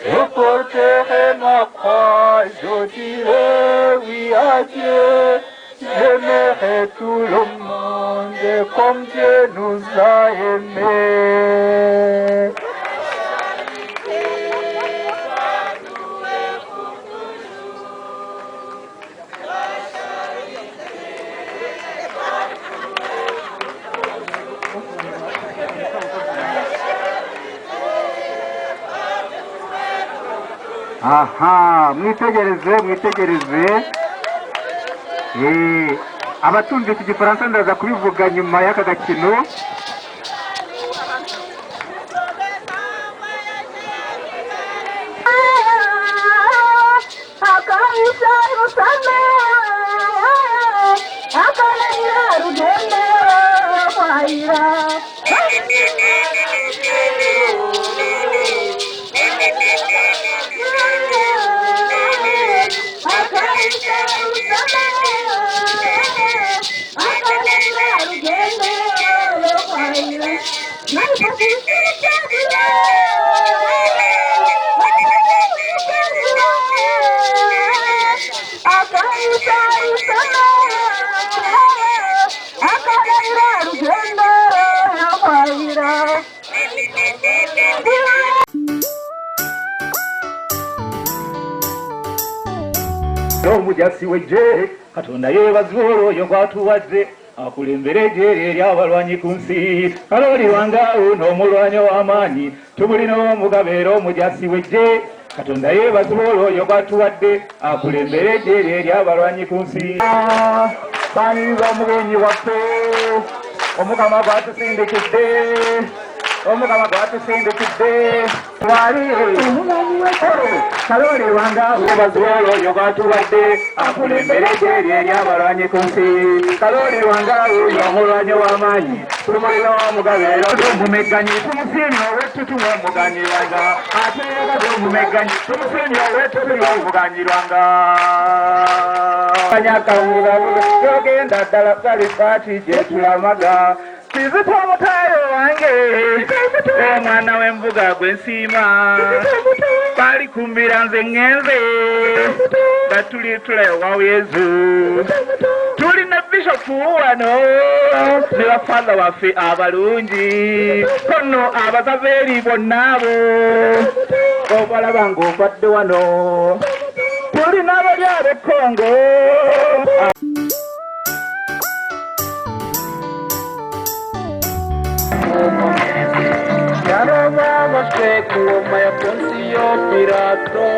Je porterai ma croix, je dirai oui à Dieu. J'aimerai tout le monde comme Dieu nous a aimés. Aha, mwitegereze. Abatunze iki gifaransa ndaza kubivuga nyuma y'aka gakino. Omujasi wejje Katonda yeebazibwa oyo gw'atuwadde akulembera ejjeerye ery'abalwanyi ku nsi. Kalooli wangawo n'omulwanyi w'amaanyi tumulina omugabo era omujasi wejje. Katonda yeebazibwa oyo gw'atuwadde akulembera ejjeerye ery'abalwanyi ku nsi. Baaniza omugenyi waffe Omukama gw'atusindikidde. Omukama gw'atusindikidde. Wali omulanyi w'ekolo Kalooli wangawo yeebazibwa oyo gw'atuwadde akulembera ejjeerye ery'abalwanyi ku nsi. Kalooli wangawo n'omulwanyi w'amaanyi tumulina omugabo era omumegganyi tumusiimye olw'ettutumu omuganyirwanga. Ate era omumegganyi tumusiimye olw'ettutumu omuganyirwanga. Kanyakabugabuga yogenda ddala salifaati gye tulamaga. Kizito omutaayo wange omwana w'embuga gwensiima bali kumbira nze ŋŋenze nga tuli tulewa Yesu. Tulina bishopu wano ne bafadha baffe abalungi kono abazaveeri bonna abo obalaba ng'ovadde wano. Tulina abali ab'ekkongo Kuoma ya Ponsio Pilato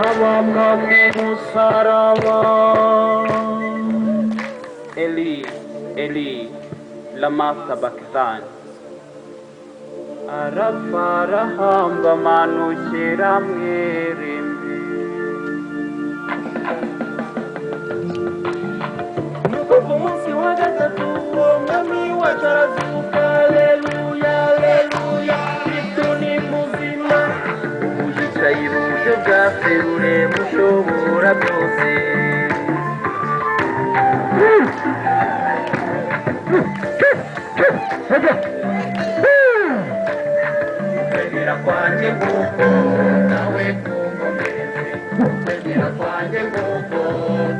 abamwamwe musaraba. Eli, Eli, lama sabakthani. Arafarahamba manukira mwirimbi. Nuko ku munsi wa gatatu umwami wacu arazuka. Haleluya, haleluya. Sayiruje bwaserure mushobora byose. Kwegera kwanjye nguko nawe kunkomeze. Kwegera kwanjye nguko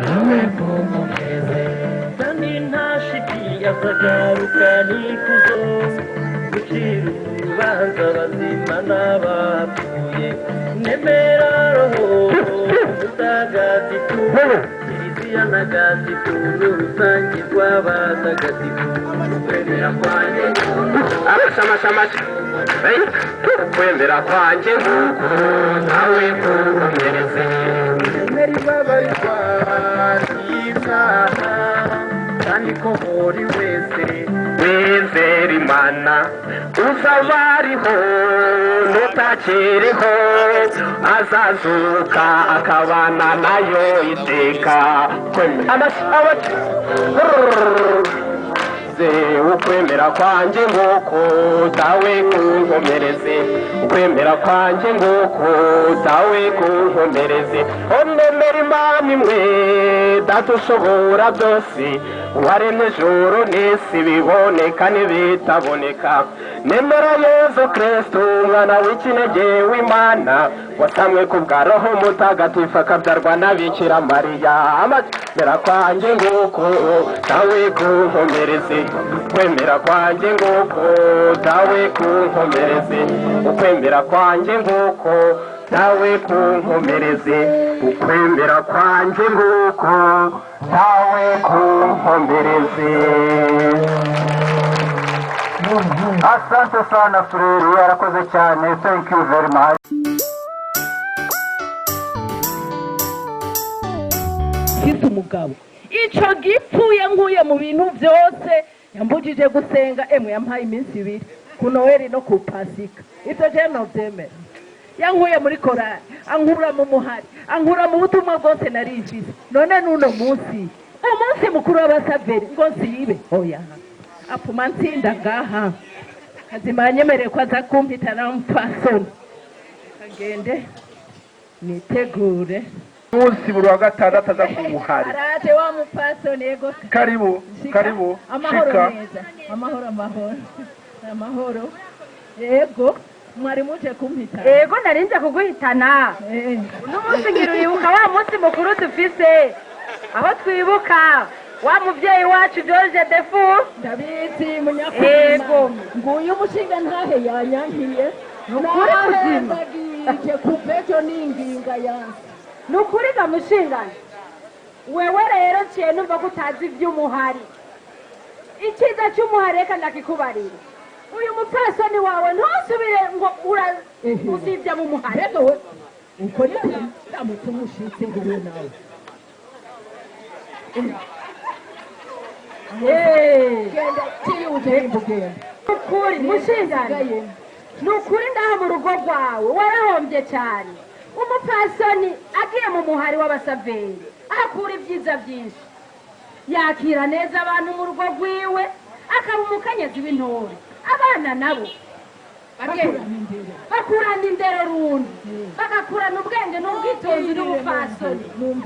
nawe kunkomeze. Kandi ntashiti azagaruka n'ikuzo gucira urubanza abazima n'abapfuye. Nemera roho mutagatifu Kiliziya ntagatifu n'urusange rw'abatagatifu. Kwemera kwanjye amashamashamasha kwemera kwanjye nguko nawe kunkomereze. Nemera ibabarirwa ry'ibyaha kandi ko buri wese wizera Imana uzaba ariho n'utakiriho azazuka akabana nayo iteka. Ukwemera kwanjye nguko dawe kunkomereze. Ukwemera kwanjye nguko dawe kunkomereze. Onemera Imana imwe Data ushobora byose waremye ijuru n'isi biboneka n'ibitaboneka. nemera Yesu Kristo umwana w'ikinege w'Imana wasamwe ku bwa Roho Mutagatifu akabyarwa na Bikira Mariya amazera kwanjye nguko dawe kunkomereze kwemera kwanjye nguko dawe kunkomereze ukwemera kwanjye nguko dawe kunkomereze ukwemera kwanjye nguko dawe kunkomereze. Asante sana Frere, arakoze cyane. Thank you very much. Mfise umugabo ico gipfuye nkuye mu bintu byose yambujije gusenga yampaye iminsi 2 ku Noheli no ku Pasika. Ivyo je no vyemera. Yankuye muri korali, ankura mu muhari, ankura mu butumwa bwose nari mfise. None nuno munsi umunsi mukuru w'abasaveri ngo nsibe oya apuma ntsinda ngaha kazimanyemereye ko aza kumpita na mpfasoni kagende nitegure Munsi buri wa gatandatu aza kumuhari. Araje wa mpfasoni yego. Karibu, karibu. Amahoro neza. Amahoro. Yego. Mwari muje kumpita. Yego narinze kuguhitana. N'umunsi ngiruribuka wa munsi mukuru dufise. Aho twibuka wa muvyeyi wacu George Defu ndabizi munyakuri. Yego nguyu umushinga ntahe yanyankiye nukuri kuzima ije kupejo n'inginga yanse nukuri gamushinga wewe rero ciye numva ko utazi ivy'umuhari iciza cy'umuhari reka ndakikubarira uyu mupfasoni wawe ntusubire ngo usibye mu muhari uko ni ndamutse umushitse ngiriwe nawe genda tiyuje imbugenda nukuri mushingane nukuri ndaha mu rugo rwawe warahombye cyane umupfasoni agiye mu muhari w'abasaveri akura ibyiza byinshi yakira neza abantu mu rugo rwiwe akaba umukenyezi w'intore abana nabo bakurana indero rundi bagakurana ubwenge n'ubwitonzi n'ubupfasoni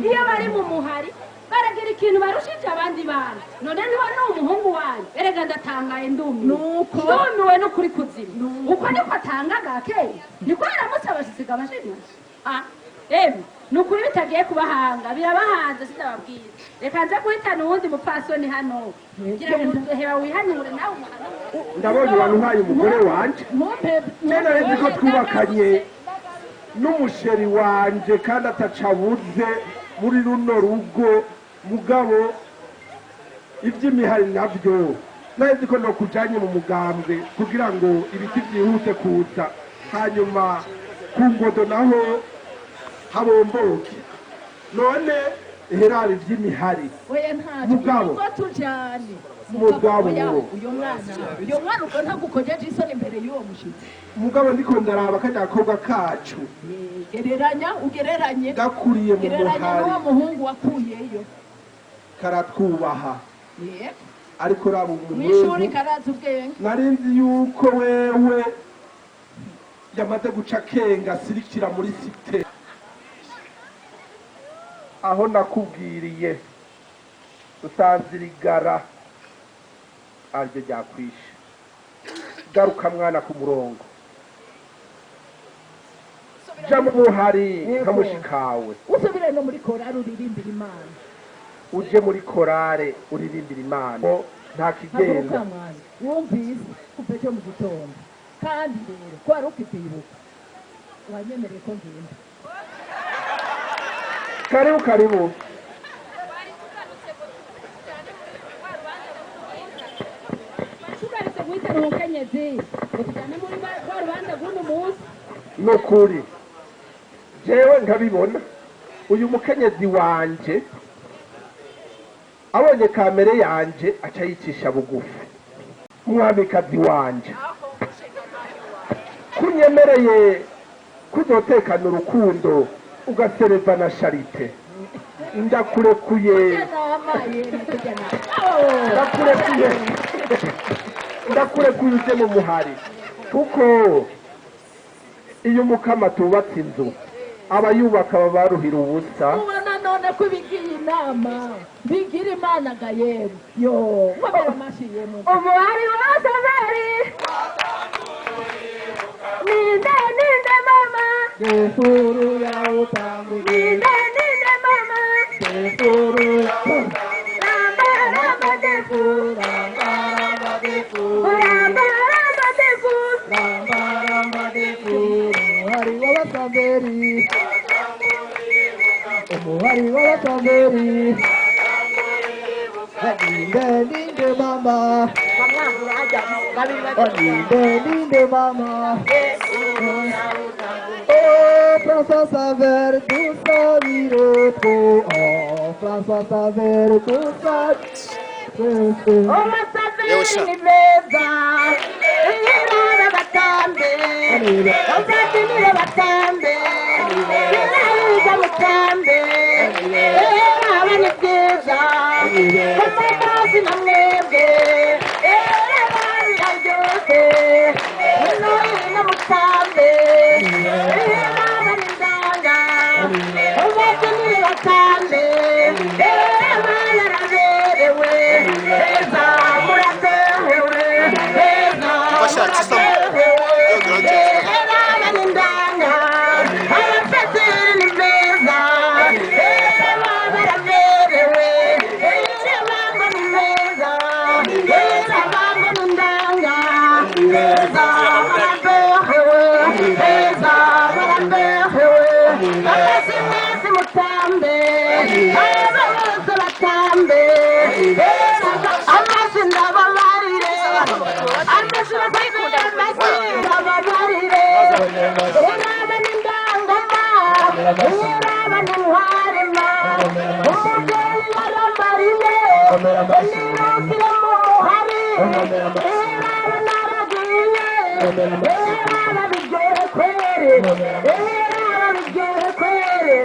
iyo bari mu muhari baragira ikintu barushije abandi bana none niba ni umuhungu wanyu erega ndatangaye ndumiwe n'ukuri kuzima uko niko atangaga kera niko yaramutse abashyiga abashimisha ni ukuri bitagiye kubahanga birabahanze sinababwira reka nze guhitana uwundi mupfasoni hano kugira ngo heba wihanyure nawe ndabonye abantu nkaye umugore wanje nene nzi ko twubakanye n'umusheri wanje kandi atacabuze muri runo rugo mugabo iby'imihari nabyo nzi ko no kujanye mu mugambwe kugira ngo ibiti byihute kuza hanyuma ku ngodo naho habomboke none herari iby'imihari mugabo tujane mugabo uyo mwana uko ntagukojeje isoni imbere y'uwo mushitsi mugabo ndiko ndaraba kajya koga kacu ugereranye gakuriye mu muhari n'uwo muhungu wakuyeyo karatwubaha ariko raba mw'ishuri karazi ubwenge narinzi yuko wewe yamaze guca kenga sirikira muri site aho nakubwiriye usanzirigara aryo ryakwishe garuka mwana ku murongo ja mu buhari nkamushikawe usubire no muri korari uririmbira Imana uje muri korare uririmbira Imana nta kigenda wumvise kuva cyo mu gitondo kandi rero ko ari ukitibuka wanyemereye ko ngenda karibu tugarutse guhitana umukenyezi utujyane muri rwa rubanza rw'uno munsi nukuri jewe nkabibona uyu mukenyezi wanje abonye kamere yanje aca yicisha bugufi umwamikazi wanje kunyemereye kuzotekana urukundo ugasereva na Charite ndakurekuye uje mu muhari kuko iyo umukama tubatse inzu abayubaka baba baruhira ubusa ubona none ko bigiye inama bigira Imana ga yewe yo wabera amashiyemo umuhari w'abasaveri ninde ninde mama Defuru ya utambi. ninde ninde mama Defuru ya ramba ramba defu ramba ramba defu. ramba ramba defu Ramba ramba defu. Hari w'abatamberi. Umuhari w'abatamberi. Ninde ninde mama. Ninde ninde mama. Oh, François Saver, tout ça virote. Oh, François Saver, tout ça. omasaveri ni beza irara batambe ozatinire batambe irariza mutambe aba ni byiza kumamazi na mwebwe irababira byose inoyi na mutambe iraba ni ndanga ozatinire batambe abana raberewe beza muraberewe beza muraberewe abana ni ndanga abafasiri ni beza baba baraberewe abana ni beza abana ni ndanga beza muraberewe beza muraberewe abasi mwese mutambe aba bose batambe amasi ndababarire amasi ndababarire uraba ni ndangoma uraba ni ntwarema umubyeyi yarambarire nirukire mu muhari uraba naragiye uraba bigere kwere uraba bigere kwere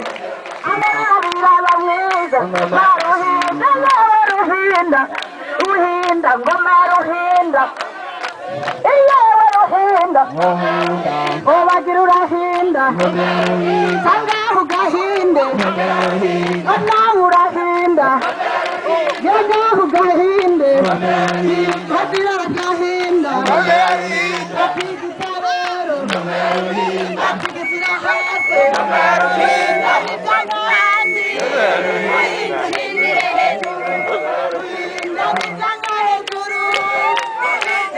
amarabiraba mwiza maruhinda nawe ruhinda ruhinda ngoma ruhinda iyewe ruhinda obagira urahinda sangaho ugahinde nawe urahinda yogaho ugahinde kagira agahinda atigisa rero atigisira hasi abijyana hasi ihindire hejuru abijyana hejuru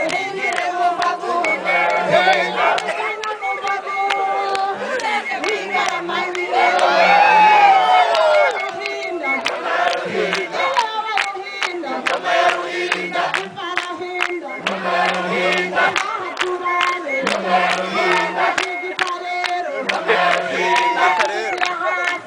ihindire mu mbavu ihindire mu mbavu wigarama ibirero ruhinda ruhinda ruhinda ruhinda turare atigisa rero atigisa hasi